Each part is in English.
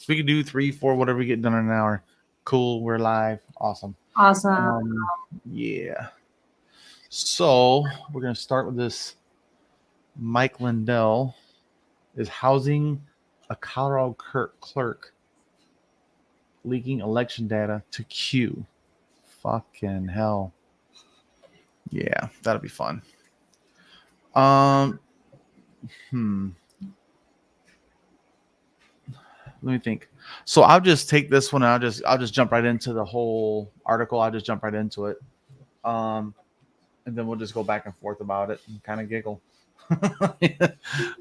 we can do 3, 4, whatever we get done in an hour. Cool. We're live. Awesome. Yeah. So we're going to start with this. Mike Lindell is housing a Colorado clerk leaking election data to Q. Fucking hell. Yeah, that'll be fun. Let me think. So I'll just take this one. I'll just jump right into the whole article. I'll just jump right into it. And then we'll just go back and forth about it and kind of giggle.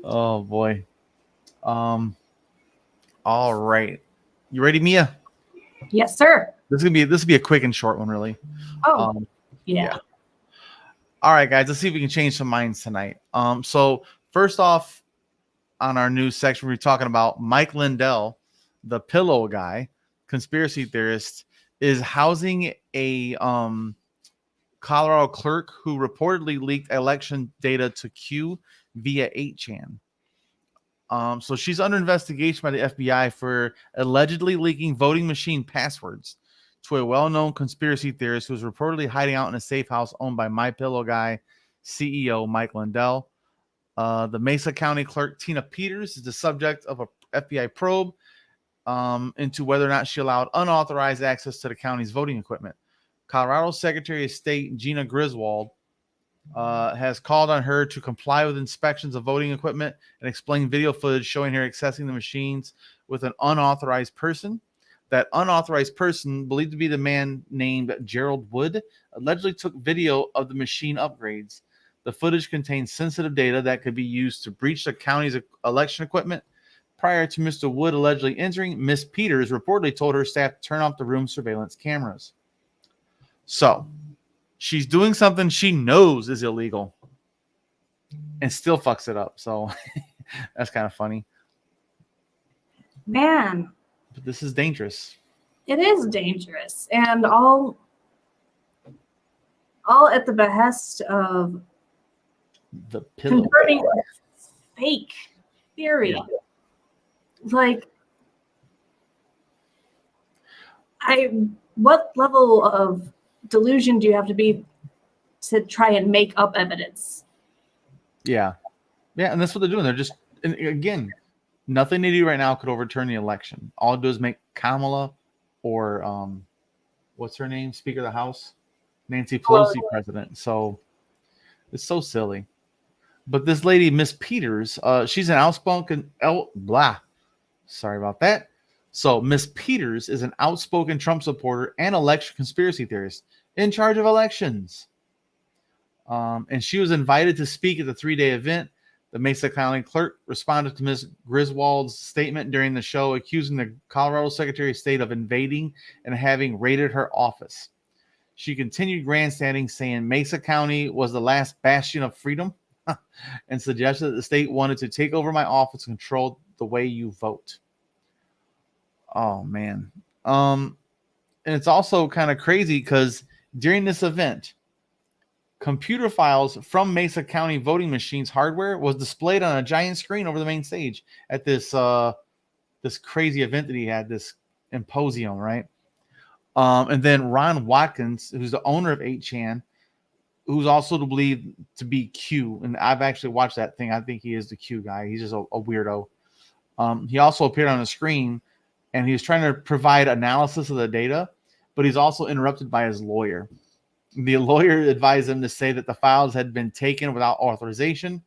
Oh boy. All right. You ready, Mia? Yes, sir. This will be a quick and short one, really. Oh, yeah. All right, guys. Let's see if we can change some minds tonight. So first off, on our news section, we're talking about Mike Lindell, the pillow guy, conspiracy theorist, is housing a Colorado clerk who reportedly leaked election data to Q via 8chan. So she's under investigation by the FBI for allegedly leaking voting machine passwords to a well-known conspiracy theorist who is reportedly hiding out in a safe house owned by MyPillow guy CEO Mike Lindell. The Mesa County clerk Tina Peters is the subject of a FBI probe into whether or not she allowed unauthorized access to the county's voting equipment. Colorado Secretary of State Gina Griswold has called on her to comply with inspections of voting equipment and explain video footage showing her accessing the machines with an unauthorized person. That unauthorized person, believed to be the man named Gerald Wood, allegedly took video of the machine upgrades. The footage contains sensitive data that could be used to breach the county's election equipment. Prior to Mr. Wood allegedly entering, Miss Peters reportedly told her staff to turn off the room surveillance cameras. So, she's doing something she knows is illegal and still fucks it up. So, that's kind of funny. Man. But this is dangerous. It is dangerous. And all at the behest of the pillow. Converting fake theory. Yeah. Like, what level of delusion do you have to be to try and make up evidence? Yeah, and that's what they're doing. They're just, and again, nothing they do right now could overturn the election. All it does is make Kamala or what's her name, Speaker of the House, Nancy Pelosi, president. So it's so silly. But this lady, Miss Peters, she's an outspoken Sorry about that. So Miss Peters is an outspoken Trump supporter and election conspiracy theorist in charge of elections. And she was invited to speak at the 3-day event. The Mesa County clerk responded to Ms. Griswold's statement during the show, accusing the Colorado Secretary of State of invading and having raided her office. She continued grandstanding, saying Mesa County was the last bastion of freedom and suggested that the state wanted to take over my office and control the way you vote. Oh, man. And it's also kind of crazy because during this event, computer files from Mesa County voting machines hardware was displayed on a giant screen over the main stage at this crazy event that he had, this symposium, right? And then Ron Watkins, who's the owner of 8chan, who's also believed to be Q, and I've actually watched that thing. I think he is the Q guy. He's just a weirdo. He also appeared on the screen, and he was trying to provide analysis of the data, but he's also interrupted by his lawyer. The lawyer advised him to say that the files had been taken without authorization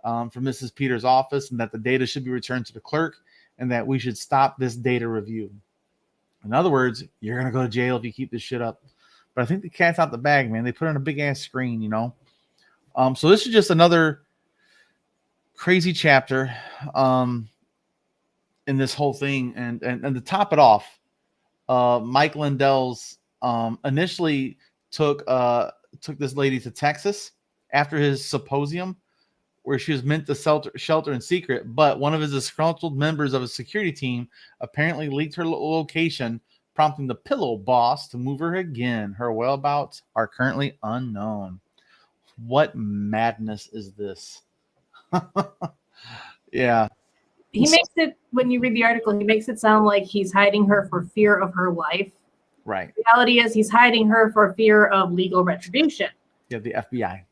from Mrs. Peters' office, and that the data should be returned to the clerk, and that we should stop this data review. In other words, you're going to go to jail if you keep this shit up. But I think the cat's out the bag, man. They put it on a big-ass screen, you know. So this is just another crazy chapter in this whole thing. And to top it off, Mike Lindell's initially took this lady to Texas after his symposium, where she was meant to shelter in secret, but one of his disgruntled members of his security team apparently leaked her location, prompting the pillow boss to move her again. Her whereabouts are currently unknown. What madness is this? Yeah. he makes it, when you read the article, he makes it sound like he's hiding her for fear of her life. Right. The reality is he's hiding her for fear of legal retribution. Yeah, the FBI.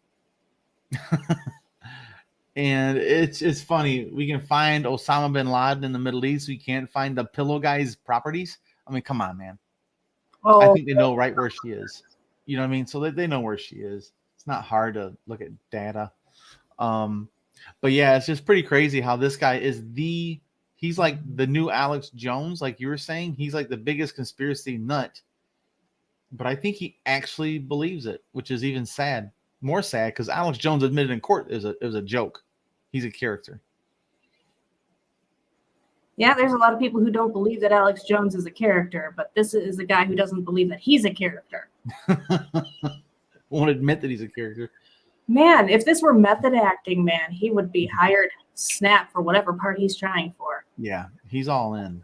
And it's funny. We can find Osama bin Laden in the Middle East. We can't find the pillow guy's properties. I mean, come on, man. I Oh, think they know right where she is. You know what I mean? So they know where she is. It's not hard to look at data. But yeah, it's just pretty crazy how this guy is he's like the new Alex Jones, like you were saying. He's like the biggest conspiracy nut. But I think he actually believes it, which is even sad. More sad because Alex Jones admitted in court it was a joke. He's a character. yeah, there's a lot of people who don't believe that Alex Jones is a character, but this is a guy who doesn't believe that he's a character. Won't admit that he's a character. Man, if this were method acting, man, he would be hired snap for whatever part he's trying for. Yeah, he's all in.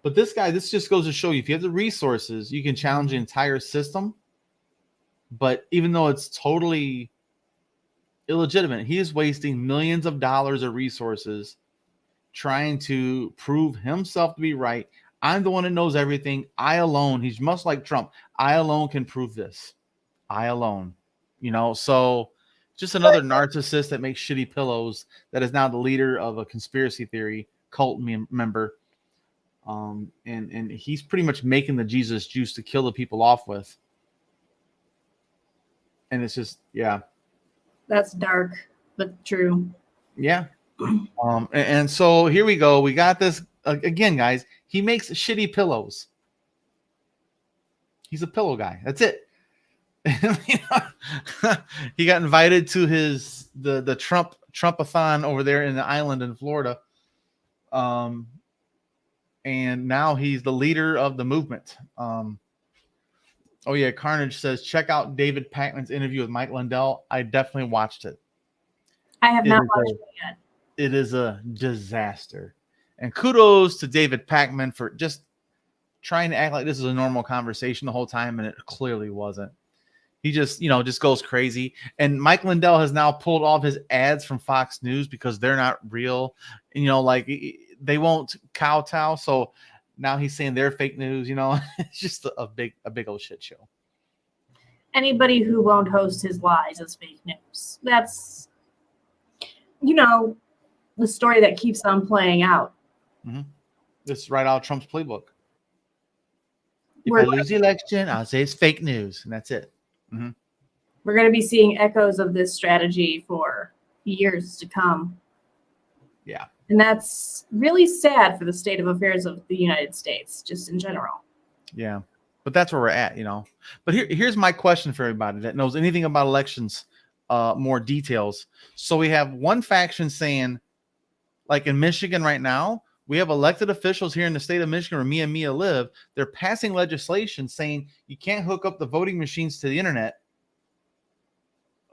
But this guy, this just goes to show you, if you have the resources, you can challenge the entire system. But even though it's totally illegitimate, he is wasting millions of dollars of resources trying to prove himself to be right. I'm the one that knows everything. I alone, he's much like Trump. I alone can prove this. I alone, so just another narcissist that makes shitty pillows that is now the leader of a conspiracy theory cult member. And he's pretty much making the Jesus juice to kill the people off with. And it's just, yeah. That's dark, but true. Yeah. And so here we go. We got this again, guys. He makes shitty pillows. He's a pillow guy. That's it. He got invited to the Trumpathon over there in the island in Florida. And now he's the leader of the movement. Oh yeah, Carnage says check out David Pakman's interview with Mike Lindell. I definitely watched it. I have not watched it yet. It is a disaster. And kudos to David Pakman for just trying to act like this is a normal conversation the whole time, and it clearly wasn't. He just goes crazy. And Mike Lindell has now pulled all of his ads from Fox News because they're not real. And, they won't kowtow. So now he's saying they're fake news. It's just a big old shit show. Anybody who won't host his lies is fake news. That's, the story that keeps on playing out. Mm-hmm. This is right out of Trump's playbook. If I lose the election, I'll say it's fake news, and that's it. Mm-hmm. We're going to be seeing echoes of this strategy for years to come. Yeah. And that's really sad for the state of affairs of the United States, just in general. Yeah. But that's where we're at, But here's my question for everybody that knows anything about elections, more details. So we have one faction saying, like in Michigan right now, we have elected officials here in the state of Michigan where me and Mia live. They're passing legislation saying you can't hook up the voting machines to the internet.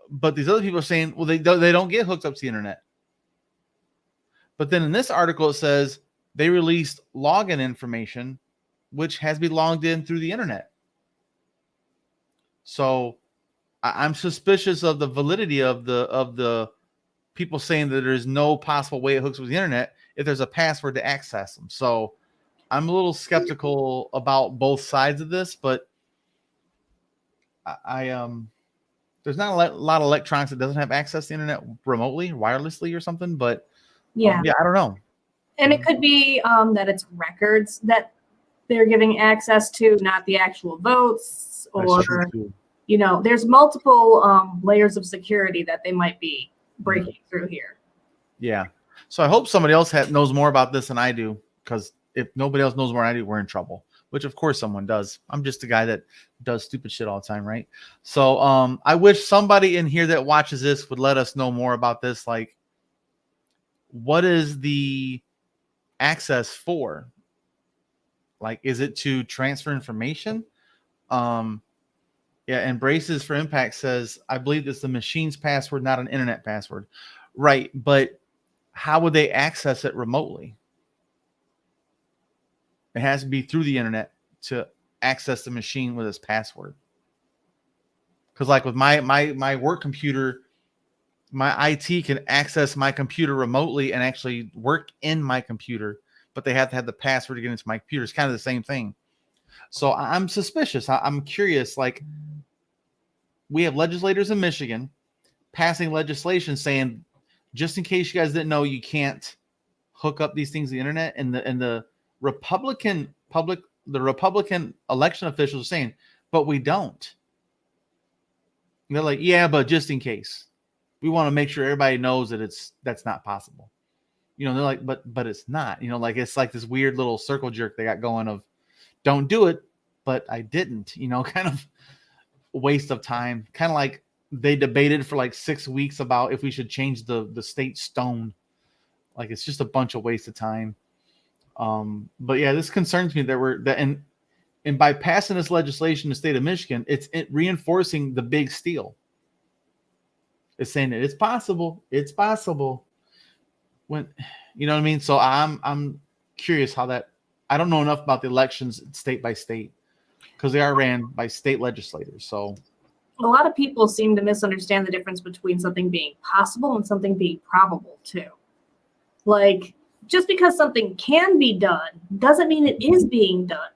But these other people are saying, well, they don't get hooked up to the internet. But then in this article, it says they released login information, which has to be logged in through the internet. So I'm suspicious of the validity of the people saying that there's no possible way it hooks with the internet if there's a password to access them. So I'm a little skeptical about both sides of this, but I there's not a lot of electronics that doesn't have access to the internet remotely, wirelessly or something, but yeah, I don't know. And it could be that it's records that they're giving access to, not the actual votes, or there's multiple layers of security that they might be breaking through here. Yeah. So I hope somebody else knows more about this than I do, because if nobody else knows more than I do, we're in trouble, which of course someone does. I'm just a guy that does stupid shit all the time, right? So I wish somebody in here that watches this would let us know more about this. Like, what is the access for? Like, is it to transfer information? And Braces for Impact says, I believe it's the machine's password, not an internet password. Right, but how would they access it remotely? It has to be through the internet to access the machine with its password. Because like with my work computer, my IT can access my computer remotely and actually work in my computer, but they have to have the password to get into my computer. It's kind of the same thing. So I'm suspicious. I'm curious. Like, we have legislators in Michigan passing legislation saying, just in case you guys didn't know, you can't hook up these things to the internet. And the Republican election officials are saying, but we don't. And they're like, yeah, but just in case, we want to make sure everybody knows that that's not possible. They're like, but it's not. Like, it's like this weird little circle jerk they got going of, don't do it, but I didn't. Kind of waste of time. Kind of like they debated for like 6 weeks about if we should change the state stone. Like, it's just a bunch of waste of time. But yeah, this concerns me and by passing this legislation in the state of Michigan, it's reinforcing the big steal. It's saying that it's possible. It's possible. When, you know what I mean? So I'm curious how that. I don't know enough about the elections state by state because they are ran by state legislators. So a lot of people seem to misunderstand the difference between something being possible and something being probable too. Like, just because something can be done doesn't mean it is being done.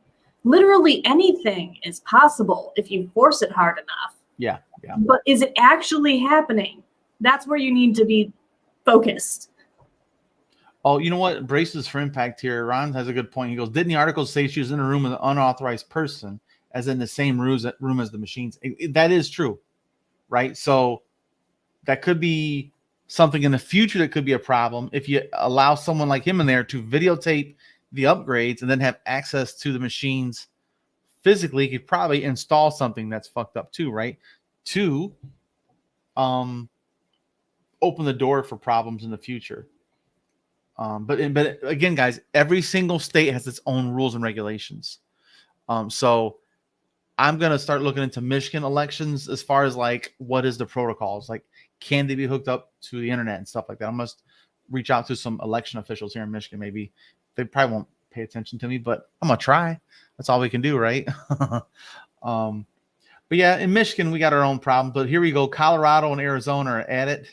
Literally anything is possible if you force it hard enough. Yeah. But is it actually happening? That's where you need to be focused. Oh, you know what? Braces for impact here. Ron has a good point. He goes, didn't the article say she was in a room with an unauthorized person, as in the same room as the machines? That is true, right? So that could be something in the future that could be a problem if you allow someone like him in there to videotape the upgrades and then have access to the machines physically. He could probably install something that's fucked up too, right? To open the door for problems in the future. But again, guys, every single state has its own rules and regulations. So I'm going to start looking into Michigan elections as far as like, what is the protocols? Like, can they be hooked up to the internet and stuff like that? I must reach out to some election officials here in Michigan. Maybe they probably won't pay attention to me, but I'm going to try. That's all we can do, right? But yeah, in Michigan, we got our own problem. But here we go. Colorado and Arizona are at it.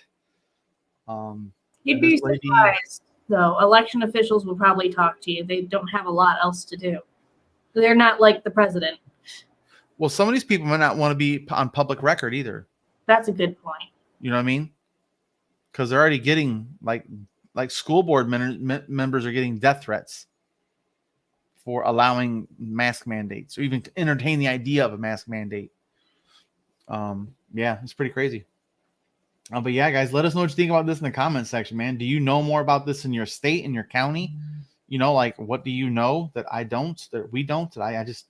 You'd be surprised, though. Election officials will probably talk to you. They don't have a lot else to do. They're not like the president. Well, some of these people might not want to be on public record either. That's a good point. You know what I mean? Because they're already getting like school board members are getting death threats for allowing mask mandates or even to entertain the idea of a mask mandate. Yeah, it's pretty crazy. But yeah, guys, let us know what you think about this in the comment section, man. Do you know more about this in your state, in your county? Like, what do you know that I don't, that we don't, that I just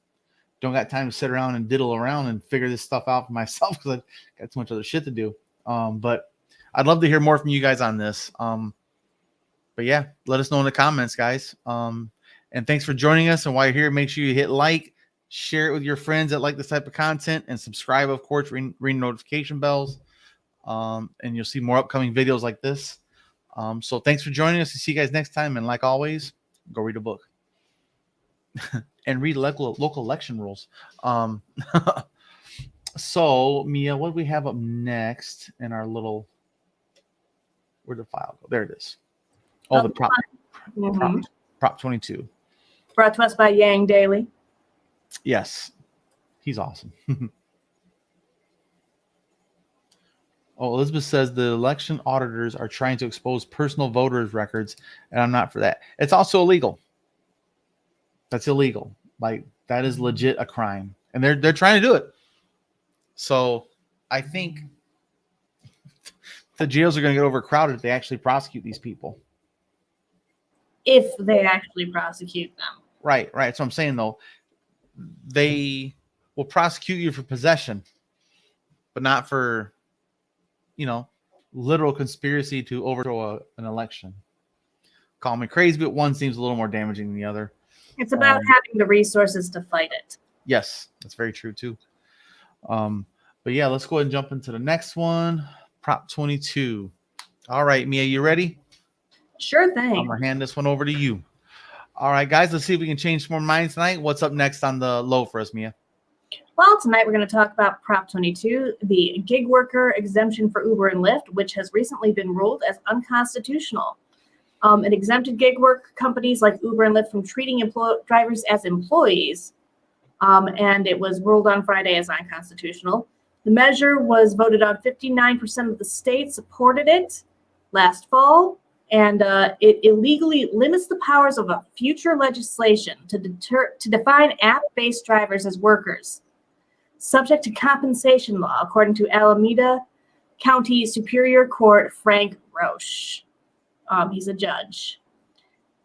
don't got time to sit around and diddle around and figure this stuff out for myself because I've got too much other shit to do. But I'd love to hear more from you guys on this. But yeah, let us know in the comments, guys. And thanks for joining us. And while you're here, make sure you hit like, share it with your friends that like this type of content, and subscribe, of course, ring notification bells. And you'll see more upcoming videos like this. So thanks for joining us. See you guys next time. And like always, go read a book and read local election rules. So Mia, what do we have up next in our little, where'd the file go? There it is. Oh, the prop 22. Brought to us by Yang Daily. Yes. He's awesome. Oh, Elizabeth says the election auditors are trying to expose personal voters' records, and I'm not for that. It's also illegal. That's illegal. Like, that is legit a crime, and they're trying to do it. So I think the jails are going to get overcrowded if they actually prosecute these people. If they actually prosecute them. Right. That's what I'm saying, though. They will prosecute you for possession, but not for, literal conspiracy to overthrow an election. Call me crazy, but one seems a little more damaging than the other. It's about having the resources to fight it. Yes, that's very true, too. But yeah, let's go ahead and jump into the next one. Prop 22. All right, Mia, you ready? Sure thing. I'm going to hand this one over to you. All right, guys, let's see if we can change some more minds tonight. What's up next on the low for us, Mia? Well, tonight we're going to talk about Prop 22, the gig worker exemption for Uber and Lyft, which has recently been ruled as unconstitutional. It exempted gig work companies like Uber and Lyft from treating drivers as employees, and it was ruled on Friday as unconstitutional. The measure was voted on. 59% of the states supported it last fall, and it illegally limits the powers of a future legislation to define app-based drivers as workers, subject to compensation law, according to Alameda County Superior Court Frank Roche. He's a judge.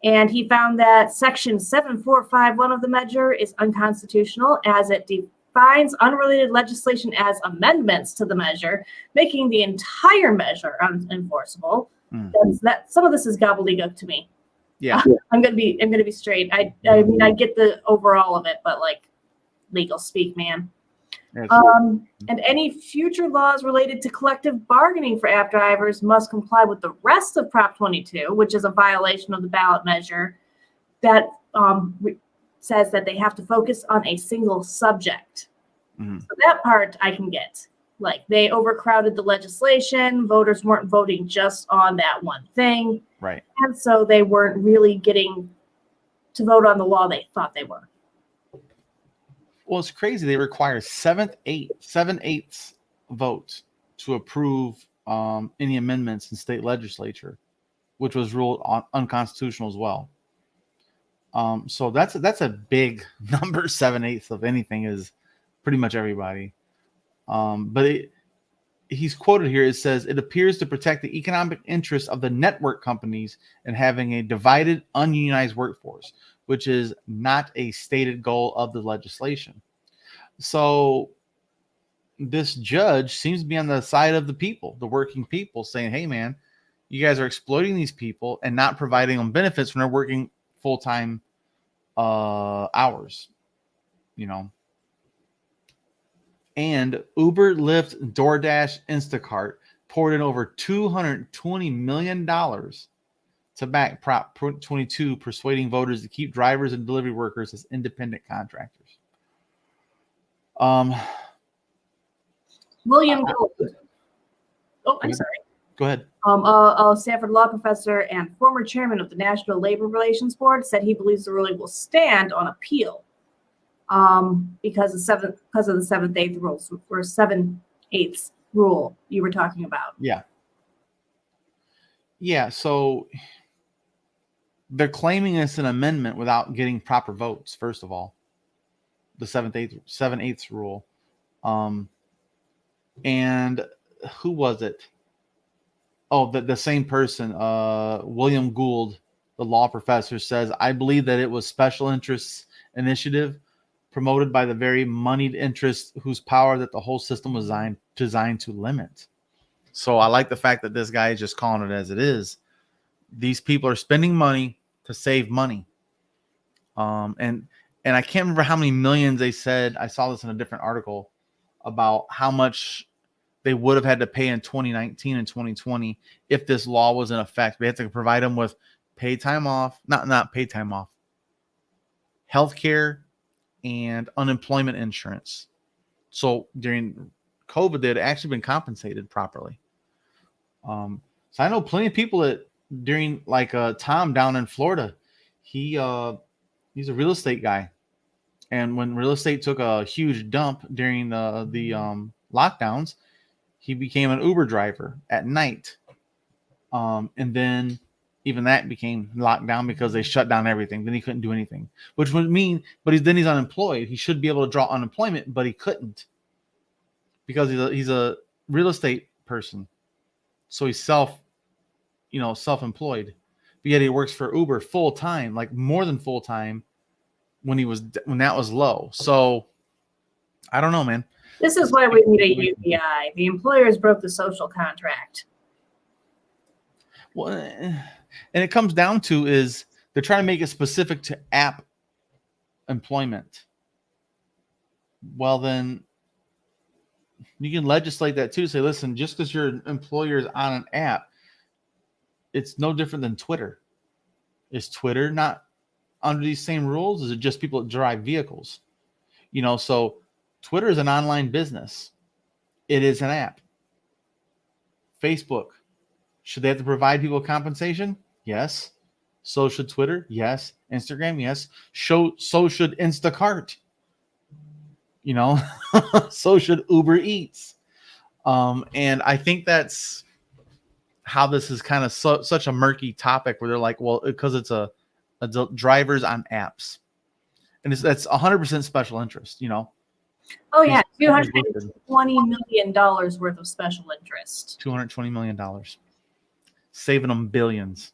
And he found that Section 7451 of the measure is unconstitutional as it defines unrelated legislation as amendments to the measure, making the entire measure unenforceable. Some of this is gobbledygook to me. Yeah. I'm gonna be straight. I mean, I get the overall of it, but like legal speak, man. And any future laws related to collective bargaining for app drivers must comply with the rest of Prop 22, which is a violation of the ballot measure that says that they have to focus on a single subject. So that part I can get. Like, they overcrowded the legislation. Voters weren't voting just on that one thing. Right. And so they weren't really getting to vote on the law they thought they were. Well, it's crazy. They require 7/8 votes to approve any amendments in state legislature, which was ruled unconstitutional as well. So that's a big number. 7/8 of anything is pretty much everybody. But he's quoted here. It says, it appears to protect the economic interests of the network companies in having a divided, ununionized workforce, which is not a stated goal of the legislation. So this judge seems to be on the side of the people, the working people, saying, hey, man, you guys are exploiting these people and not providing them benefits when they're working full-time hours, you know. And Uber, Lyft, DoorDash, Instacart poured in over $220 million to back Prop 22, persuading voters to keep drivers and delivery workers as independent contractors. William Gold. Oh, I'm sorry. Go ahead. A Stanford law professor and former chairman of the National Labor Relations Board said he believes the ruling will stand on appeal. Because of the 7/8 rules, or 7/8 rule you were talking about. Yeah. So they're claiming it's an amendment without getting proper votes. First of all, the 7/8 rule. And who was it? Oh, the same person. William Gould, the law professor, says, I believe that it was special interests initiative promoted by the very moneyed interests whose power that the whole system was designed to limit. So I like the fact that this guy is just calling it as it is. These people are spending money to save money. And I can't remember how many millions they said. I saw this in a different article about how much they would have had to pay in 2019 and 2020 if this law was in effect. They had to provide them with paid time off, not paid time off, healthcare, and unemployment insurance. So during COVID, they had actually been compensated properly. So I know plenty of people that during, like Tom down in Florida, he's a real estate guy. And when real estate took a huge dump during the lockdowns, he became an Uber driver at night. And then even that became locked down because they shut down everything. Then he couldn't do anything, which would mean, but he's unemployed. He should be able to draw unemployment, but he couldn't because he's a real estate person. So he's self-employed, but yet he works for Uber full time, like more than full time when that was low. So I don't know, man. This is why we need a UBI. The employers broke the social contract. Well, and it comes down to is they're trying to make it specific to app employment. Well, then you can legislate that too. Say, listen, just because your employer is on an app, it's no different than Twitter. Is Twitter not under these same rules? Is it just people that drive vehicles? So Twitter is an online business. It is an app. Facebook, should they have to provide people compensation? Yes. So should Twitter? Yes. Instagram? Yes. So should Instacart. You know, so should Uber Eats. And I think that's how this is kind of such a murky topic where they're like, well, because it's a drivers on apps, and that's 100% special interest. You know. Oh yeah, $220 million worth of special interest. $220 million, saving them billions,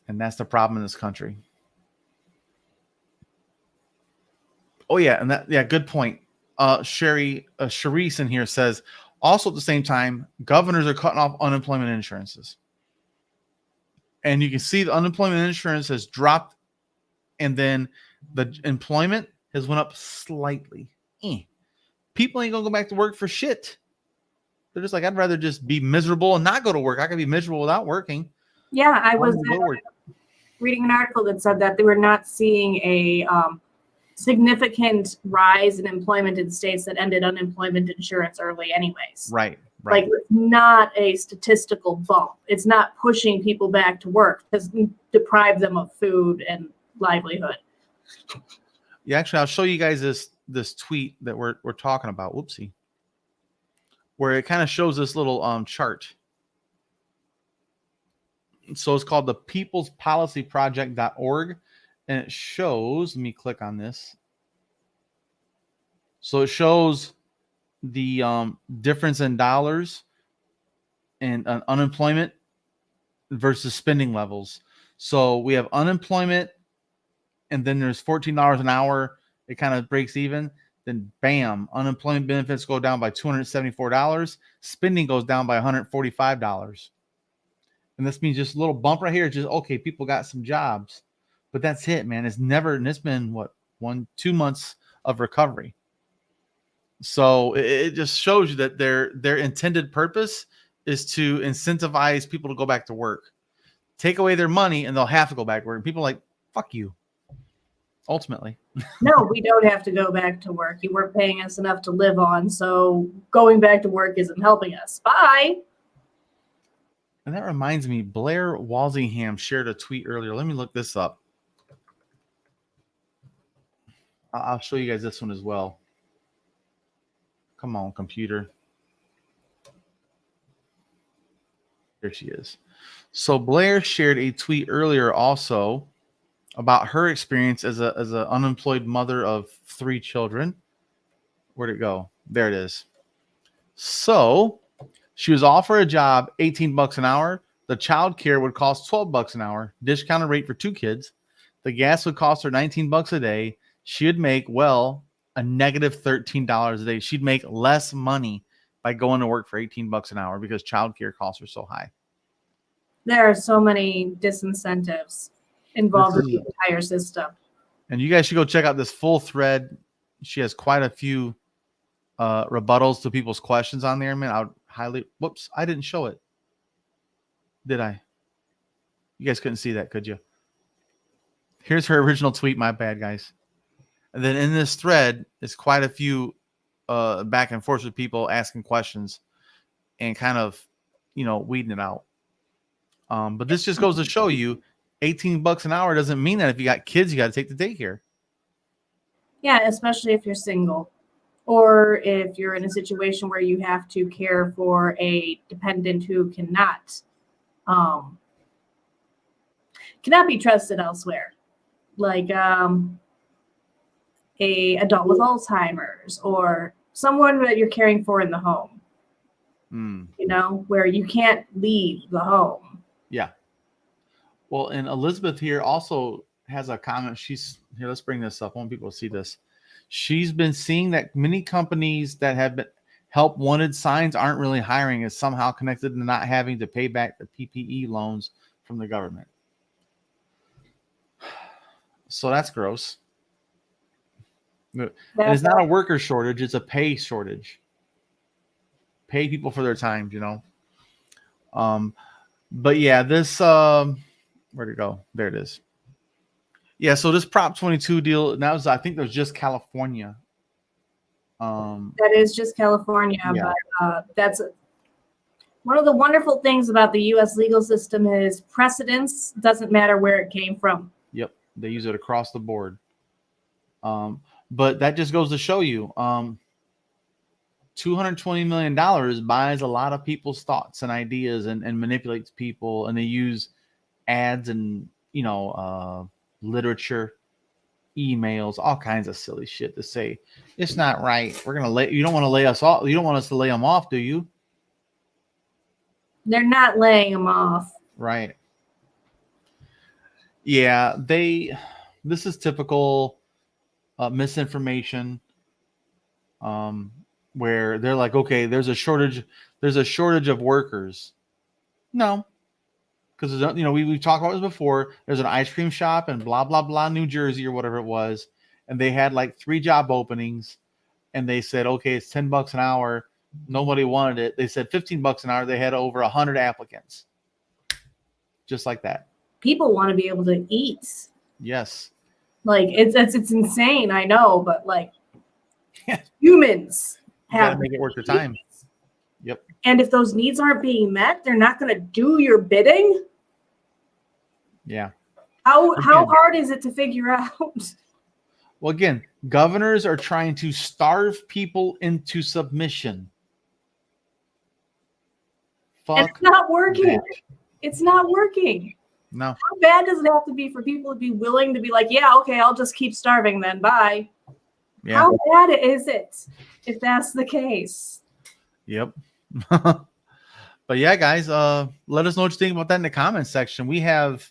and that's the problem in this country. Oh yeah, and good point. Sharice in here says, also at the same time, governors are cutting off unemployment insurances. And you can see the unemployment insurance has dropped, and then the employment has went up slightly. People ain't gonna go back to work for shit. They're just like, I'd rather just be miserable and not go to work. I can be miserable without working. Yeah, I was reading an article that said that they were not seeing a significant rise in employment in states that ended unemployment insurance early anyways. Right. Like, it's not a statistical bump. It's not pushing people back to work because deprive them of food and livelihood. Yeah, actually, I'll show you guys this tweet that we're talking about. Whoopsie. Where it kind of shows this little chart. So it's called the peoplespolicyproject.org. And it shows, let me click on this. So it shows the difference in dollars and unemployment versus spending levels. So we have unemployment, and then there's $14 an hour. It kind of breaks even. Then bam, unemployment benefits go down by $274. Spending goes down by $145. And this means just a little bump right here. Just, okay, people got some jobs. But that's it, man. It's been what, 1-2 months of recovery. So it just shows you that their intended purpose is to incentivize people to go back to work. Take away their money and they'll have to go back to work. And people are like, fuck you. Ultimately. No, we don't have to go back to work. You weren't paying us enough to live on, so going back to work isn't helping us. Bye. And that reminds me, Blair Walsingham shared a tweet earlier. Let me look this up. I'll show you guys this one as well. Come on, computer. Here she is. So Blair shared a tweet earlier also about her experience as an unemployed mother of 3 children. Where'd it go? There it is. So she was offered a job, $18 an hour. The child care would cost $12 an hour. Discounted rate for 2 kids. The gas would cost her $19 a day. She would make, well, a negative $13 a day. She'd make less money by going to work for $18 an hour because childcare costs are so high. There are so many disincentives involved in the entire system. And you guys should go check out this full thread. She has quite a few rebuttals to people's questions on there, man. I would highly, whoops, I didn't show it. Did I? You guys couldn't see that, could you? Here's her original tweet. My bad, guys. And then in this thread is quite a few back and forth with people asking questions and kind of, weeding it out. But this just goes to show you $18 an hour doesn't mean that if you got kids, you got to take the daycare. Yeah, especially if you're single or if you're in a situation where you have to care for a dependent who cannot be trusted elsewhere. Like a adult with Alzheimer's or someone that you're caring for in the home, where you can't leave the home. Yeah. Well, and Elizabeth here also has a comment. She's here. Let's bring this up. I want people to see this. She's been seeing that many companies that have been help wanted signs aren't really hiring is somehow connected to not having to pay back the PPE loans from the government. So that's gross. And it's not a worker shortage, it's a pay shortage. Pay people for their time, But yeah, this where'd it go? There it is. Yeah, so this Prop 22 deal, I think it was just California. That is just California, Yeah. but that's one of the wonderful things about the U.S. legal system is precedence doesn't matter where it came from. Yep, they use it across the board. But that just goes to show you, $220 million buys a lot of people's thoughts and ideas and manipulates people, and they use ads and literature, emails, all kinds of silly shit to say it's not right. We're gonna lay. You don't want to lay us off. You don't want us to lay them off, do you? They're not laying them off. Right. Yeah, this is typical misinformation, where they're like, okay, there's a shortage of workers. No, because we've talked about this before. There's an ice cream shop in blah blah blah, New Jersey or whatever it was, and they had like 3 job openings, and they said, okay, it's $10 an hour. Nobody wanted it. They said $15 an hour. They had over 100 applicants, just like that. People want to be able to eat. Yes. Like it's insane, I know, but like Yeah. humans You have gotta make it worth your time. Yep. And if those needs aren't being met, they're not going to do your bidding. Yeah. How hard is it to figure out? Well, again, governors are trying to starve people into submission. Fuck. And it's not working. that. It's not working. No. How bad does it have to be for people to be willing to be like, yeah, okay, I'll just keep starving then. Bye. Yeah. How bad is it if that's the case? Yep. But yeah, guys, let us know what you think about that in the comments section. We have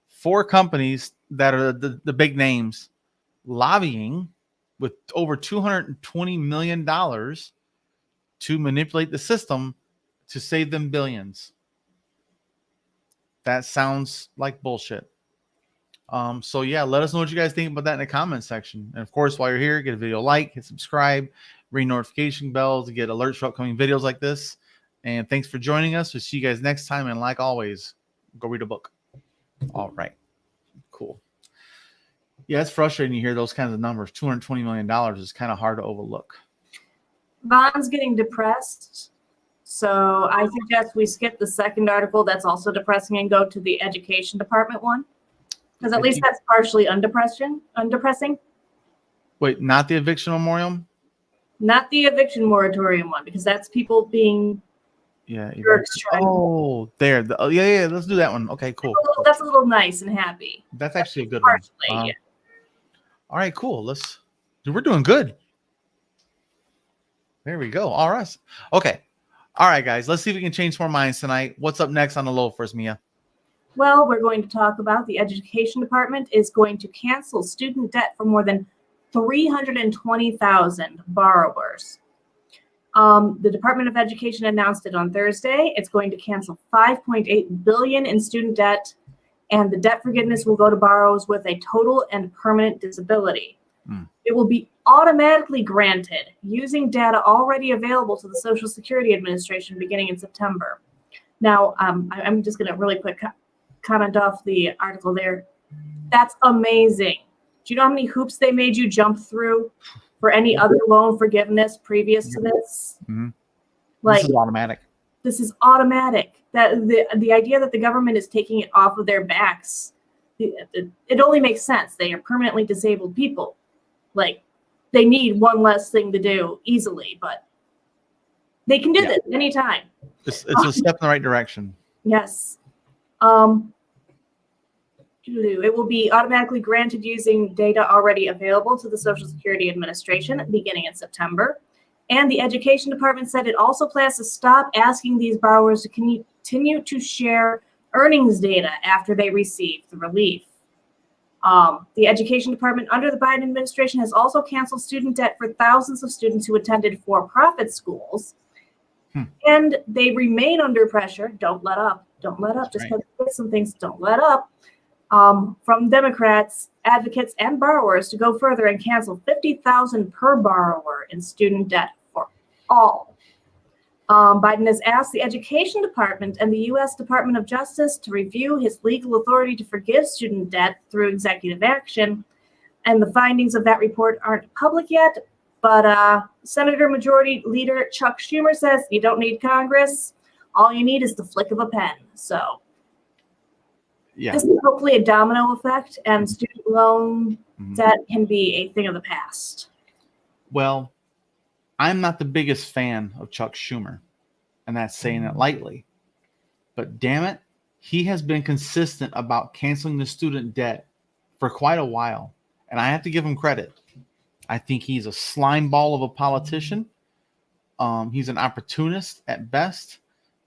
4 companies that are the big names lobbying with over $220 million to manipulate the system to save them billions. That sounds like bullshit. So yeah, let us know what you guys think about that in the comments section. And of course, while you're here, get a video like, hit subscribe, ring notification bells to get alerts for upcoming videos like this. And thanks for joining us. We'll see you guys next time. And like always, go read a book. All right. Cool. Yeah, it's frustrating to hear those kinds of numbers. $220 million is kind of hard to overlook. Vaughn's getting depressed. So I suggest we skip the second article that's also depressing and go to the education department one. Because at least that's partially undepressing. Wait, not the eviction memoriam? Not the eviction moratorium one, because that's people being jerks trying. Oh, there. Yeah. Let's do that one. Okay, cool. That's a little nice and happy. That's actually a good Partially, one. yeah. All right, cool. We're doing good. There we go. All right. Okay. All right, guys. Let's see if we can change more minds tonight. What's up next on the low first, Mia? Well, we're going to talk about the education department is going to cancel student debt for more than 320,000 borrowers. The Department of Education announced it on Thursday. It's going to cancel $5.8 billion in student debt, and the debt forgiveness will go to borrowers with a total and permanent disability. It will be automatically granted using data already available to the Social Security Administration beginning in September. Now, I'm just going to really quick comment off the article there. That's amazing. Do you know how many hoops they made you jump through for any other loan forgiveness previous to this? Mm-hmm. Like, this is automatic. This is automatic. That the idea that the government is taking it off of their backs, it only makes sense. They are permanently disabled people. Like, they need one less thing to do easily, but they can do this anytime. It's a step in the right direction. Yes. It will be automatically granted using data already available to the Social Security Administration beginning in September. And the Education Department said it also plans to stop asking these borrowers to continue to share earnings data after they receive the relief. The Education Department under the Biden administration has also canceled student debt for thousands of students who attended for-profit schools. And they remain under pressure. Don't let up. Don't let up. Just because you get some things, don't let up. From Democrats, advocates, and borrowers to go further and cancel $50,000 per borrower in student debt for all. Biden has asked the Education Department and the U.S. Department of Justice to review his legal authority to forgive student debt through executive action. And the findings of that report aren't public yet, But Senator Majority Leader Chuck Schumer says you don't need Congress. All you need is the flick of a pen. So Yeah. this is hopefully a domino effect, and student loan debt can be a thing of the past. Well, I'm not the biggest fan of Chuck Schumer, and that's saying it lightly. But damn it, he has been consistent about canceling the student debt for quite a while. And I have to give him credit. I think he's a slime ball of a politician. He's an opportunist at best.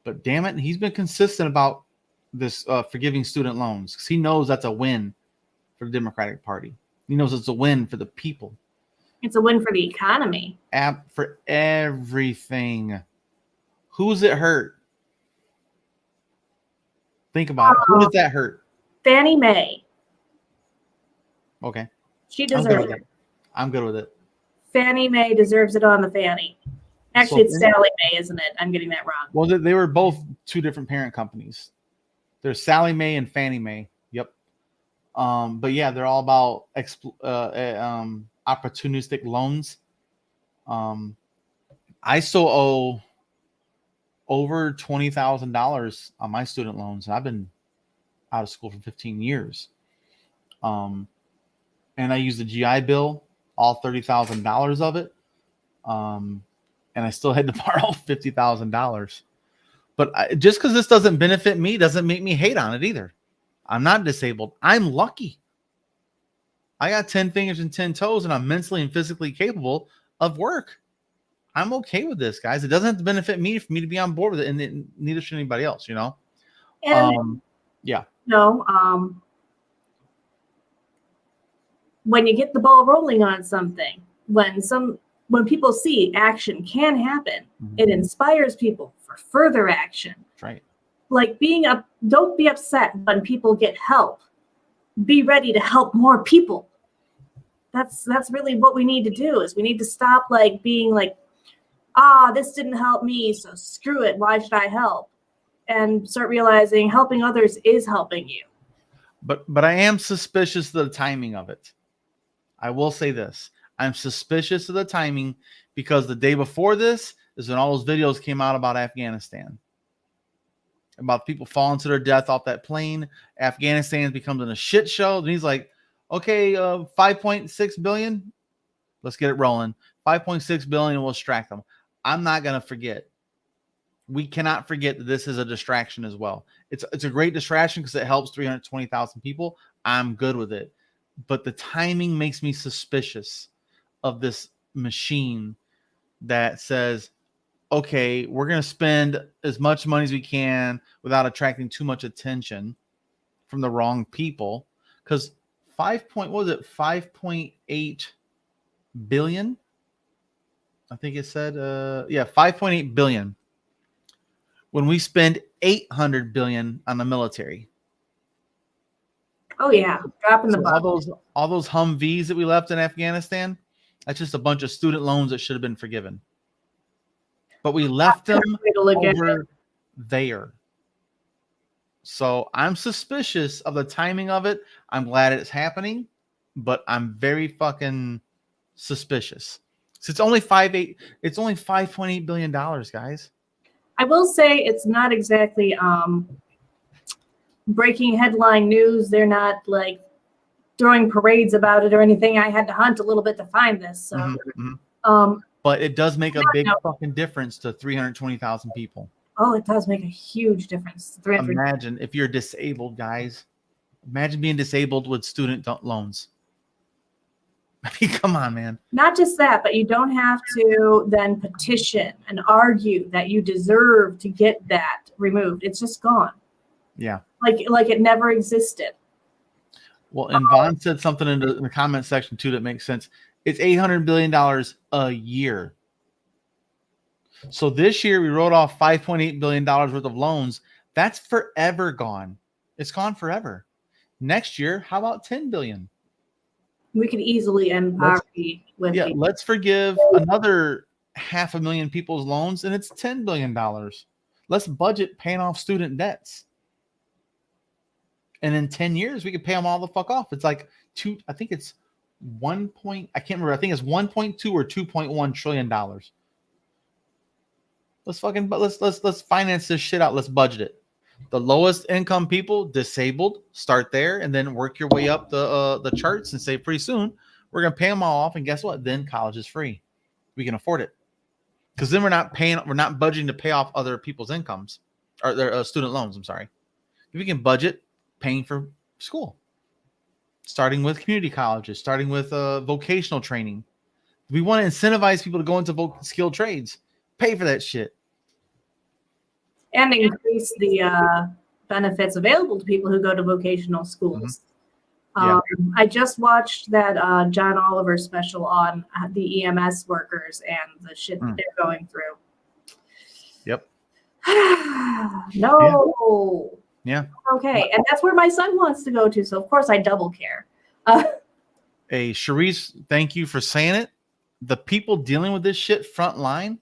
But damn it, he's been consistent about this forgiving student loans, because he knows that's a win for the Democratic Party. He knows it's a win for the people. It's a win for the economy. For everything. Who's it hurt? Think about it. Who does that hurt? Fannie Mae. Okay. She deserves it. I'm good with it. Fannie Mae deserves it on the fanny. Actually, it's Sally Mae, isn't it? I'm getting that wrong. Well, they were both two different parent companies. There's Sally Mae and Fannie Mae. Yep. But yeah, they're all about opportunistic loans. I still owe over $20,000 on my student loans. I've been out of school for 15 years. And I used the GI Bill, all $30,000 of it. And I still had to borrow $50,000. But just because this doesn't benefit me doesn't make me hate on it either. I'm not disabled. I'm lucky. I got 10 fingers and 10 toes, and I'm mentally and physically capable of work. I'm okay with this, guys. It doesn't have to benefit me for me to be on board with it, and neither should anybody else, you know? And yeah. No, when you get the ball rolling on something, when people see action can happen, it inspires people for further action. That's right. Like don't be upset when people get help. Be ready to help more people. That's really what we need to do. Is we need to stop being like, this didn't help me, so screw it. Why should I help? And start realizing helping others is helping you. But I am suspicious of the timing of it. I will say this. I'm suspicious of the timing because the day before this is when all those videos came out about Afghanistan. About people falling to their death off that plane. Afghanistan becomes a shit show. And he's like, okay, 5.6 billion. Let's get it rolling. 5.6 billion, we'll distract them. I'm not going to forget. We cannot forget that this is a distraction as well. It's a great distraction because it helps 320,000 people. I'm good with it. But the timing makes me suspicious of this machine that says, okay, we're going to spend as much money as we can without attracting too much attention from the wrong people. Because 5.8 billion? I think it said, 5.8 billion. When we spend 800 billion on the military. Oh yeah, dropping the ball. All those Humvees that we left in Afghanistan, that's just a bunch of student loans that should have been forgiven. But we left them over there. So I'm suspicious of the timing of it. I'm glad it's happening, but I'm very fucking suspicious. So it's only 5.8 billion dollars, guys. I will say it's not exactly breaking headline news. They're not throwing parades about it or anything. I had to hunt a little bit to find this. So but it does make a big fucking difference to 320,000 people. Oh, it does make a huge difference. Imagine if you're disabled, guys. Imagine being disabled with student loans. I mean, come on, man. Not just that, but you don't have to then petition and argue that you deserve to get that removed. It's just gone. Yeah. Like it never existed. Well, and Vaughn said something in the comment section too that makes sense. It's $800 billion a year. So this year we wrote off $5.8 billion worth of loans. That's forever gone. It's gone forever. Next year, how about $10 billion? We could easily end poverty with. Yeah, let's forgive another 500,000 people's loans, and it's $10 billion. Let's budget paying off student debts. And in 10 years, we could pay them all the fuck off. It's like I think it's I can't remember. I think it's 1.2 or 2.1 trillion dollars. Let's finance this shit out. Let's budget it. The lowest income people, disabled, start there, and then work your way up the charts and say pretty soon we're gonna pay them all off, and guess what? Then college is free. We can afford it because then we're not budgeting to pay off other people's incomes or their student loans. I'm sorry. If we can budget paying for school, starting with community colleges, starting with vocational training. We want to incentivize people to go into skilled trades. Pay for that shit. And increase the benefits available to people who go to vocational schools. Yeah. I just watched that John Oliver special on the EMS workers and the shit that they're going through. Yep. No. Yeah. Okay. And that's where my son wants to go to. So, of course, I double care. Hey, Charisse, thank you for saying it. The people dealing with this shit front line,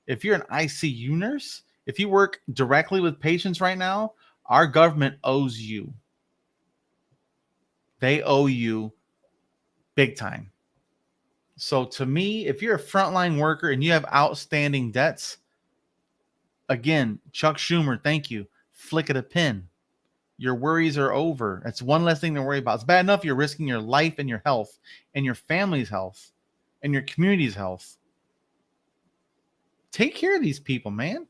if you're an ICU nurse, if you work directly with patients right now, our government owes you. They owe you big time. So to me, if you're a frontline worker and you have outstanding debts, again, Chuck Schumer, thank you. Flick of a pen. Your worries are over. It's one less thing to worry about. It's bad enough you're risking your life and your health and your family's health and your community's health. Take care of these people, man.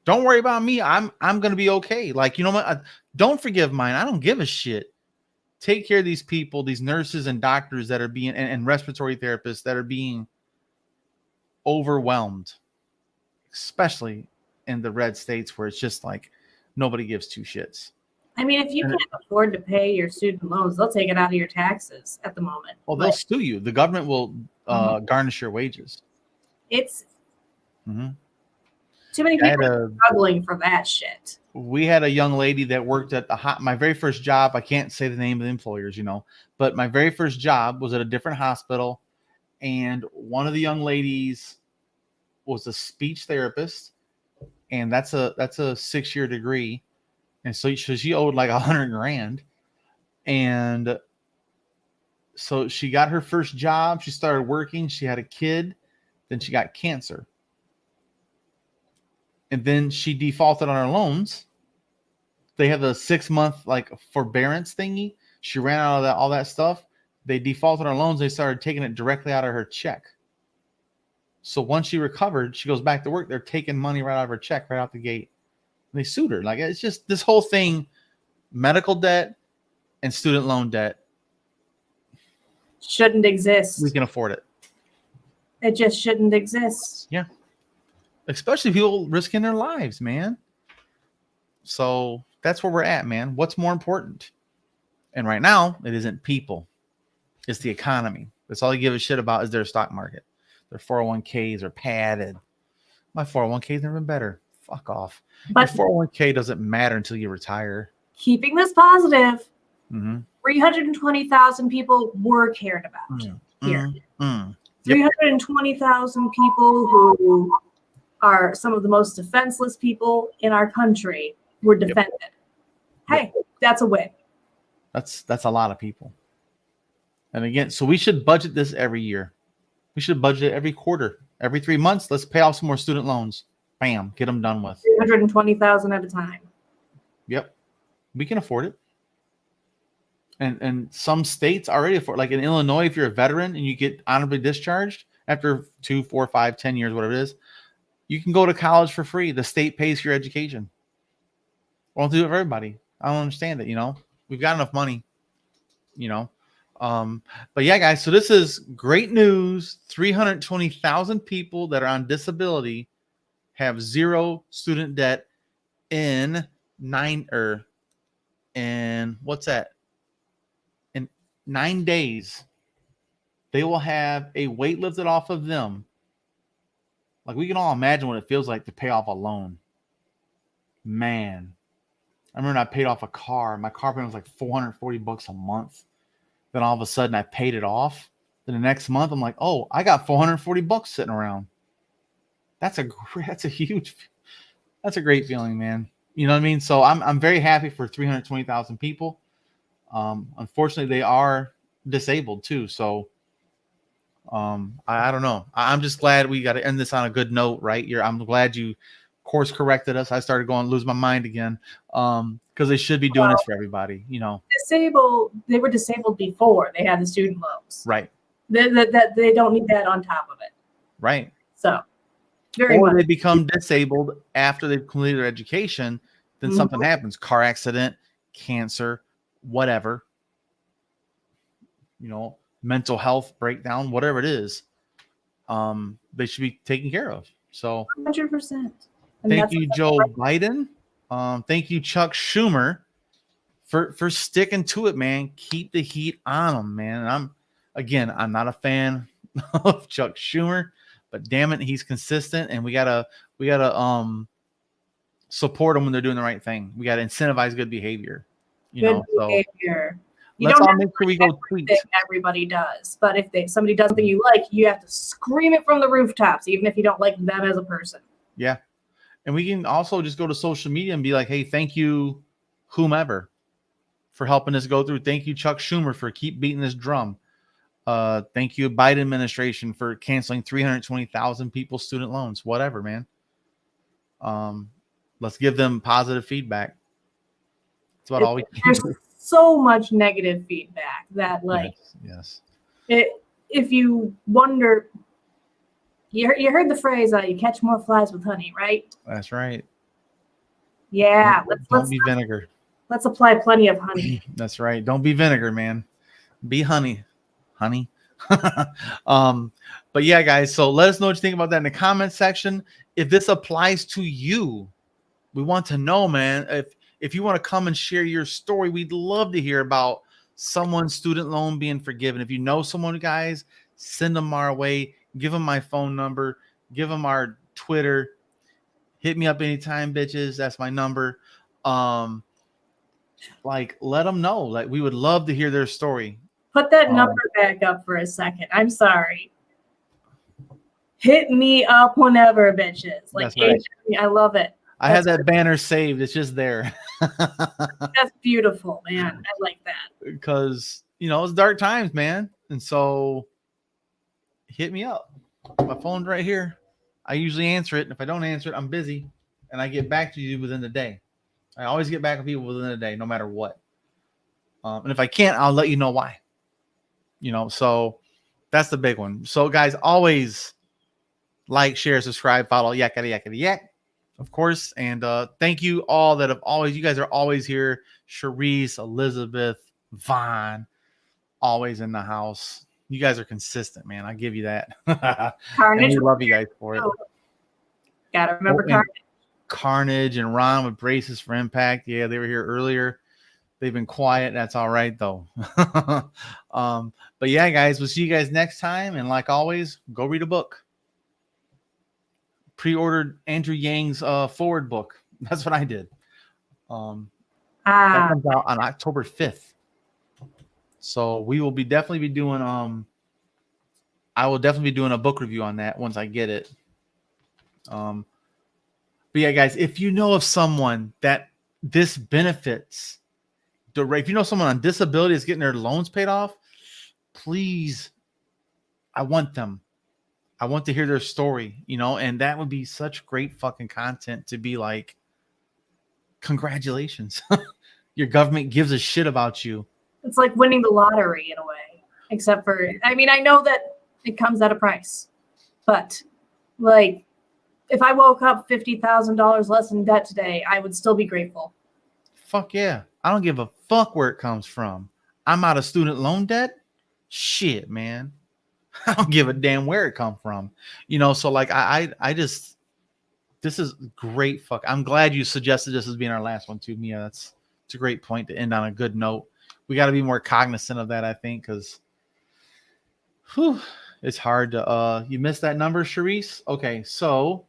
Don't worry about me. I'm going to be okay. Like, you know what? Don't forgive mine. I don't give a shit. Take care of these people, these nurses and doctors that are being, and respiratory therapists that are being overwhelmed, especially in the red states where it's just like nobody gives two shits. I mean, if you can't afford to pay your student loans, they'll take it out of your taxes at the moment. Well, they'll sue you. The government will garnish your wages. It's too many people are struggling for that shit. We had a young lady that worked at my very first job. I can't say the name of the employers, but my very first job was at a different hospital. And one of the young ladies was a speech therapist. And that's a 6-year degree. And so she owed like $100,000. And so she got her first job. She started working. She had a kid. Then she got cancer. And then she defaulted on her loans. They have a 6-month like forbearance thingy. She ran out of all that stuff. They defaulted on her loans. They started taking it directly out of her check. So once she recovered, she goes back to work. They're taking money right out of her check, right out the gate. And they sued her. Like, it's just this whole thing, medical debt and student loan debt. Shouldn't exist. We can afford it. It just shouldn't exist. Yeah. Especially people risking their lives, man. So that's where we're at, man. What's more important? And right now, it isn't people. It's the economy. That's all they give a shit about is their stock market. Their 401ks are padded. My 401k's never been better. Fuck off. But your 401k doesn't matter until you retire. Keeping this positive, 320,000 people were cared about here. 320,000 people who are some of the most defenseless people in our country were defended. Hey, that's a win. That's a lot of people. And again, so we should budget this every year. We should budget it every quarter, every 3 months. Let's pay off some more student loans. Bam, get them done with. 320,000 at a time. Yep, we can afford it. And some states already afford. Like in Illinois, if you're a veteran and you get honorably discharged after 2, 4, 5, 10 years, whatever it is, you can go to college for free. The state pays for your education. Won't do it for everybody. I don't understand it. We've got enough money. But yeah, guys. So this is great news. 320,000 people that are on disability have zero student debt in 9 days. They will have a weight lifted off of them. Like, we can all imagine what it feels like to pay off a loan. Man, I remember I paid off a car. My car payment was like $440 a month. Then all of a sudden I paid it off. Then the next month I'm like, oh, I got $440 sitting around. That's a great feeling, man. You know what I mean? So I'm very happy for 320,000 people. Unfortunately, they are disabled too. So I don't know. I'm just glad we got to end this on a good note, right? I'm glad you course corrected us. I started going lose my mind again. Because they should be doing this for everybody, you know. Disabled, they were disabled before they had the student loans. Right. That they don't need that on top of it. Right. So or they become disabled after they've completed their education, then something happens, car accident, cancer, whatever, you know, mental health breakdown, whatever it is, they should be taken care of. So 100%. Thank you, Joe Biden. Thank you, Chuck Schumer, for sticking to it, man. Keep the heat on them, man. And I'm not a fan of Chuck Schumer, but damn it, he's consistent, and we gotta support them when they're doing the right thing. We gotta incentivize good behavior. Good behavior. You let's all make sure we go tweet. Everybody does, but if somebody does something you like, you have to scream it from the rooftops, even if you don't like them as a person. Yeah, and we can also just go to social media and be like, "Hey, thank you, whomever, for helping us go through. Thank you, Chuck Schumer, for keep beating this drum. Thank you, Biden administration, for canceling 320,000 people's student loans. Whatever, man. Let's give them positive feedback. That's about all we can do. So much negative feedback that, like, yes. If you wonder, you heard the phrase, you catch more flies with honey, right? That's right. Yeah. Don't be vinegar. Let's apply plenty of honey. That's right. Don't be vinegar, man. Be honey. But yeah, guys, so let us know what you think about that in the comment section. If this applies to you, we want to know, man. If you want to come and share your story, we'd love to hear about someone's student loan being forgiven. If you know someone, guys, send them our way. Give them my phone number. Give them our Twitter. Hit me up anytime, bitches. That's my number. Like, let them know. Like, we would love to hear their story. Put that number back up for a second. I'm sorry. Hit me up whenever, bitches. Like, right. I love it. I had that banner saved. It's just there. That's beautiful, man. I like that. Because, you know, it's dark times, man. And so hit me up. My phone's right here. I usually answer it. And if I don't answer it, I'm busy. And I get back to you within the day. I always get back with people within the day, no matter what. And if I can't, I'll let you know why. You know, so that's the big one. So, guys, always like, share, subscribe, follow, yakety, yakety, yak. Of course, and thank you all that have always, you guys are always here. Sharice, Elizabeth, Vaughn, always in the house. You guys are consistent, man. I give you that. Carnage. We love you guys for it. Gotta remember Carnage. Carnage and Ron with Braces for Impact. Yeah, they were here earlier. They've been quiet. That's all right, though. But yeah, guys, we'll see you guys next time. And like always, go read a book. Pre-ordered Andrew Yang's Forward book. That's what I did. That comes out on October 5th. So we will definitely be doing I will definitely be doing a book review on that once I get it. But yeah, guys, if you know of someone that this benefits, if you know someone on disability is getting their loans paid off, please, I want them. I want to hear their story, you know, and that would be such great fucking content to be like, congratulations. Your government gives a shit about you. It's like winning the lottery in a way, except for, I mean, I know that it comes at a price, but like, if I woke up $50,000 less in debt today, I would still be grateful. Fuck yeah. I don't give a fuck where it comes from. I'm out of student loan debt. Shit, man. I don't give a damn where it come from, you know. So like, I just, this is great. Fuck, I'm glad you suggested this as being our last one too, Mia. It's a great point to end on a good note. We got to be more cognizant of that, I think, because, it's hard to. You missed that number, Sharice. Okay, so.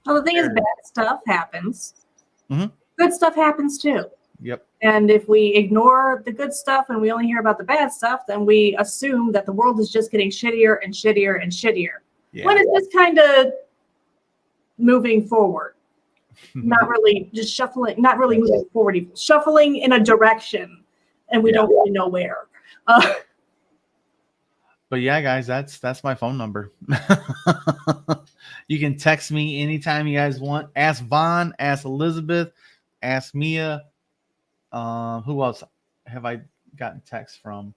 Well, the thing is, bad stuff happens. Mm-hmm. Good stuff happens too. Yep. And if we ignore the good stuff and we only hear about the bad stuff, then we assume that the world is just getting shittier and shittier and shittier. Yeah. When it's just kind of moving forward, not really just shuffling, not really moving forward, shuffling in a direction, and we don't really know where. But yeah, guys, that's my phone number. You can text me anytime you guys want. Ask Vaughn, ask Elizabeth, ask Mia. Who else have I gotten texts from?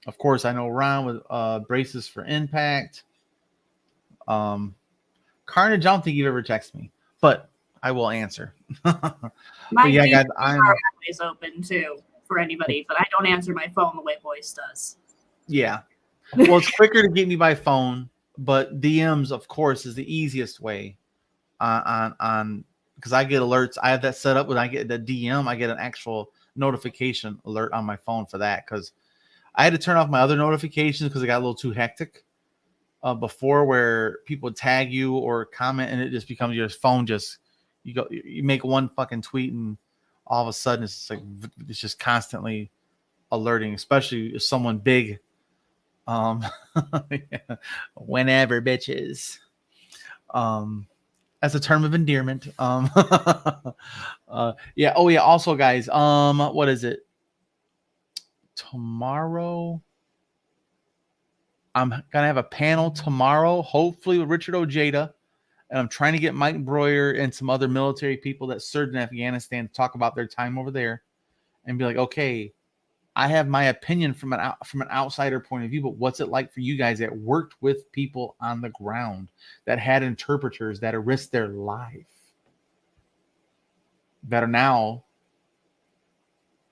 Of course, I know Ron with braces for impact. Carnage, I don't think you've ever texted me, but I will answer. But yeah, guys, I'm always open too for anybody, but I don't answer my phone the way Voice does. Yeah. Well, it's quicker to get me by phone, but DMs, of course, is the easiest way on because I get alerts. I have that set up when I get the DM, I get an actual notification alert on my phone for that because I had to turn off my other notifications because it got a little too hectic before where people tag you or comment and it just becomes your phone you make one fucking tweet and all of a sudden it's just constantly alerting, especially if someone big. Yeah. Whenever bitches. As a term of endearment. Yeah. Oh yeah. Also, guys. What is it? Tomorrow. I'm gonna have a panel tomorrow, hopefully with Richard Ojeda, and I'm trying to get Mike Breuer and some other military people that served in Afghanistan to talk about their time over there, and be like, okay, I have my opinion from an outsider point of view, but what's it like for you guys that worked with people on the ground that had interpreters that risked their life that are now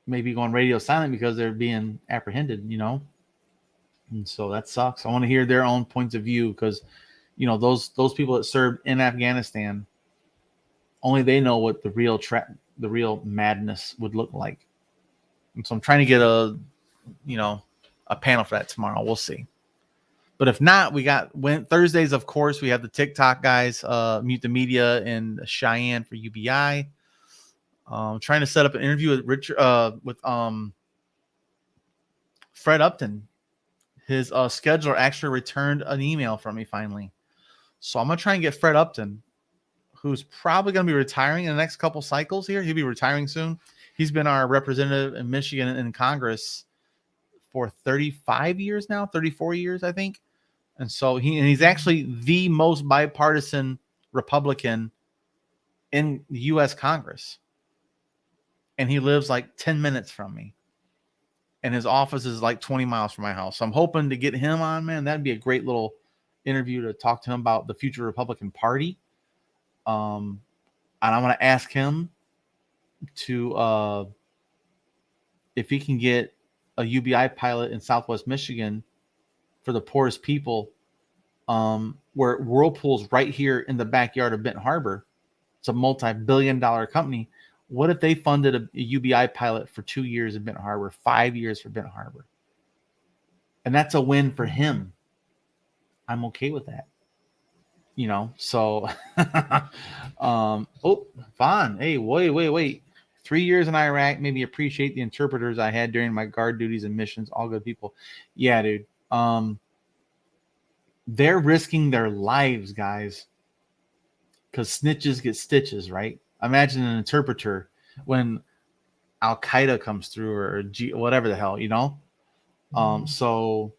maybe going radio silent because they're being apprehended, And so that sucks. I want to hear their own points of view because, those people that served in Afghanistan, only they know what the real madness would look like. And so I'm trying to get a panel for that tomorrow. We'll see. But if not, we got Thursdays, of course, we have the TikTok guys, Mute the Media and Cheyenne for UBI. Trying to set up an interview with with Fred Upton. His scheduler actually returned an email from me finally. So I'm going to try and get Fred Upton, who's probably going to be retiring in the next couple cycles here. He'll be retiring soon. He's been our representative in Michigan in Congress for 35 years now, 34 years, I think. And so he's actually the most bipartisan Republican in the U.S. Congress. And he lives like 10 minutes from me. And his office is like 20 miles from my house. So I'm hoping to get him on, man. That'd be a great little interview to talk to him about the future Republican Party. And I'm going to ask him to, if he can get a UBI pilot in Southwest Michigan for the poorest people, where Whirlpool's right here in the backyard of Benton Harbor. It's a multi-billion-dollar company. What if they funded a UBI pilot for 2 years in Benton Harbor, 5 years for Benton Harbor? And that's a win for him. I'm okay with that. So Vaughn, hey, wait. 3 years in Iraq, maybe appreciate the interpreters I had during my guard duties and missions. All good people. Yeah, dude. They're risking their lives, guys, because snitches get stitches, right? Imagine an interpreter when Al Qaeda comes through or whatever the hell, So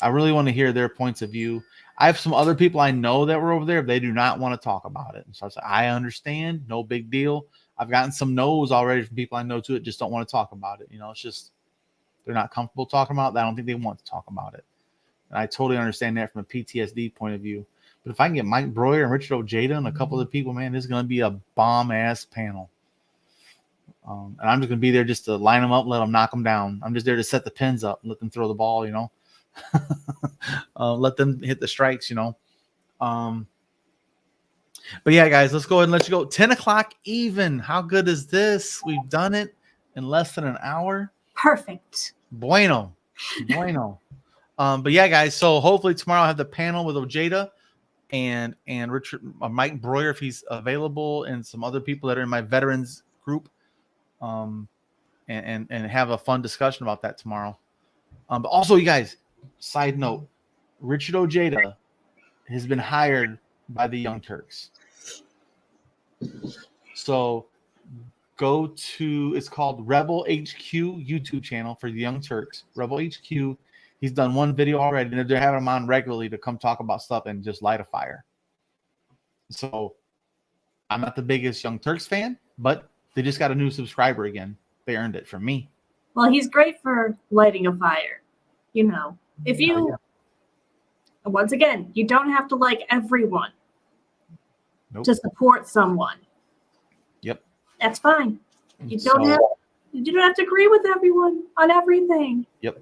I really want to hear their points of view. I have some other people I know that were over there. They do not want to talk about it. And so I understand, no big deal. I've gotten some no's already from people I know too that just don't want to talk about it. It's just they're not comfortable talking about it. I don't think they want to talk about it. And I totally understand that from a PTSD point of view. But if I can get Mike Breuer and Richard Ojeda and a couple of people, man, this is going to be a bomb-ass panel. And I'm just going to be there just to line them up, let them knock them down. I'm just there to set the pins up, let them throw the ball, let them hit the strikes, But yeah, guys, let's go ahead and let you go. 10 o'clock even. How good is this? We've done it in less than an hour. Perfect. Bueno. But yeah, guys, so hopefully tomorrow I'll have the panel with Ojeda and Richard, Mike Breuer, if he's available, and some other people that are in my veterans group, and have a fun discussion about that tomorrow. But also, you guys, side note, Richard Ojeda has been hired by the Young Turks. So go to, it's called Rebel HQ YouTube channel for the Young Turks. Rebel HQ. He's done one video already, and they're having him on regularly to come talk about stuff and just light a fire. So I'm not the biggest Young Turks fan, but they just got a new subscriber again. They earned it from me. Well, he's great for lighting a fire. You know, if you, once again, you don't have to like everyone to support someone. Yep. That's fine. You don't have to agree with everyone on everything. Yep.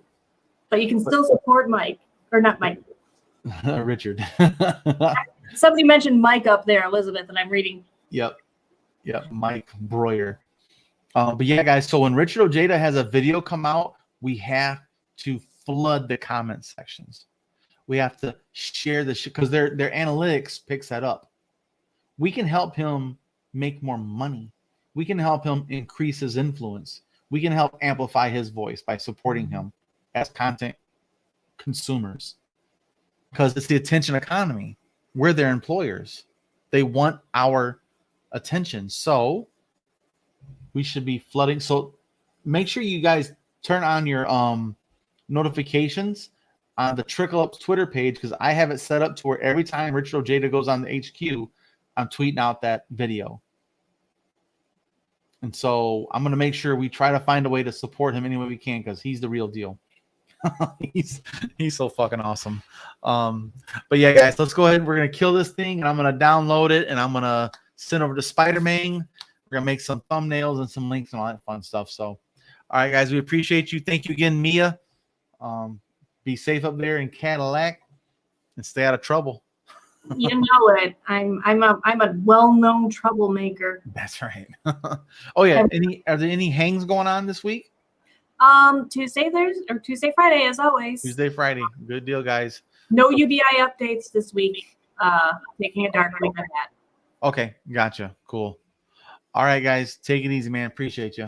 But you can still support Mike, or not Mike. Richard. Somebody mentioned Mike up there, Elizabeth, and I'm reading. Yep. Mike Breuer. But yeah, guys. So when Richard Ojeda has a video come out, we have to flood the comment sections. We have to share the shit because their analytics picks that up. We can help him make more money. We can help him increase his influence. We can help amplify his voice by supporting him as content consumers. Because it's the attention economy. We're their employers. They want our attention. So we should be flooding. So make sure you guys turn on your notifications on the Trickle Up's Twitter page, because I have it set up to where every time Richard Ojeda goes on the HQ, I'm tweeting out that video. And so I'm going to make sure we try to find a way to support him any way we can, because he's the real deal. he's so fucking awesome. But yeah, guys, let's go ahead. We're going to kill this thing, and I'm going to download it, and I'm going to send over to Spider-Man. We're going to make some thumbnails and some links and all that fun stuff. So, all right, guys, we appreciate you. Thank you again, Mia. Be safe up there in Cadillac and stay out of trouble. You know it. I'm a well-known troublemaker. That's right. Oh yeah. Are there any hangs going on this week? Tuesday, Friday, as always. Tuesday, Friday. Good deal, guys. No UBI updates this week. Taking a dark look at that. Okay, gotcha. Cool. All right, guys. Take it easy, man. Appreciate you.